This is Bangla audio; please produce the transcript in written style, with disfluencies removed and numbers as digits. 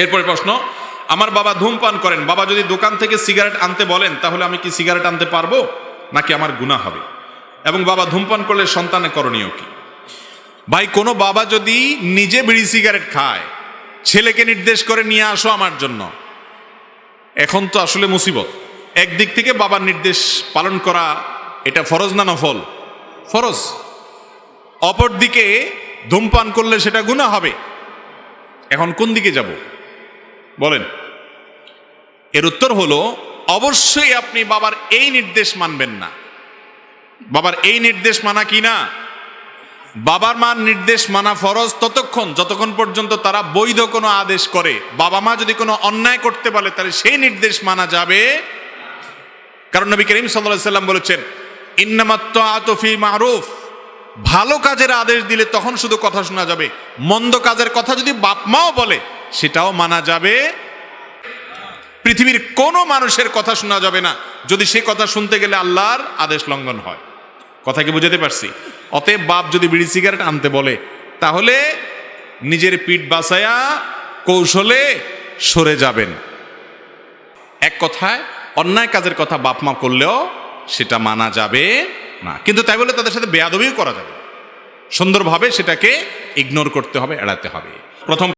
এরপরে প্রশ্ন, আমার বাবা ধূমপান করেন, বাবা যদি দোকান থেকে সিগারেট আনতে বলেন তাহলে আমি কি সিগারেট আনতে পারবো নাকি আমার গুনাহ হবে? এবং বাবা ধূমপান করলে সন্তানের করণীয় কি? ভাই, কোনো বাবা যদি নিজে বিড়ি সিগারেট খায়, ছেলেকে নির্দেশ করে নিয়ে আসো আমার জন্য, এখন তো আসলে মুসিবত। একদিক থেকে বাবার নির্দেশ পালন করা এটা ফরজ না নফল? ফরজ। অপর দিকে ধূমপান করলে সেটা গুনাহ হবে। এখন কোন দিকে যাব বলেন? এর উত্তর হলো, অবশ্যই আপনি বাবার এই নির্দেশ মানবেন না। বাবার এই নির্দেশ মানা কি না? বাবার মার নির্দেশ মানা ফরজ যতক্ষণ পর্যন্ত তারা বৈধ কোনো আদেশ করে। বাবা মা যদি কোনো অন্যায় করতে বলে তাহলে সেই নির্দেশ মানা যাবে। কারণ নবী করিম সাল্লাল্লাহু আলাইহি ওয়াসাল্লাম বলেছেন, ইন্নামাত তাআতু ফি মারুফ। ভালো কাজের আদেশ দিলে তখন শুধু কথা শোনা যাবে, মন্দ কাজের কথা যদি বাপ মাও বলে সেটাও মানা যাবে। পৃথিবীর কোনো মানুষের কথা শোনা যাবে না যদি সে কথা শুনতে গেলে আল্লাহর আদেশ লঙ্ঘন হয়। কথা কি বুঝাতে পারছি? অতএব বাপ যদি বিড়ি সিগারেট আনতে বলে তাহলে নিজের পিঠ বাঁচায়া কৌশলে সরে যাবেন। এক কথায়, অন্যায় কাজের কথা বাপ মা করলেও সেটা মানা যাবে না, কিন্তু তাই বলে তাদের সাথে বেয়াদবিও করা যাবে। সুন্দরভাবে সেটাকে ইগনোর করতে হবে, এড়াতে হবে। প্রথম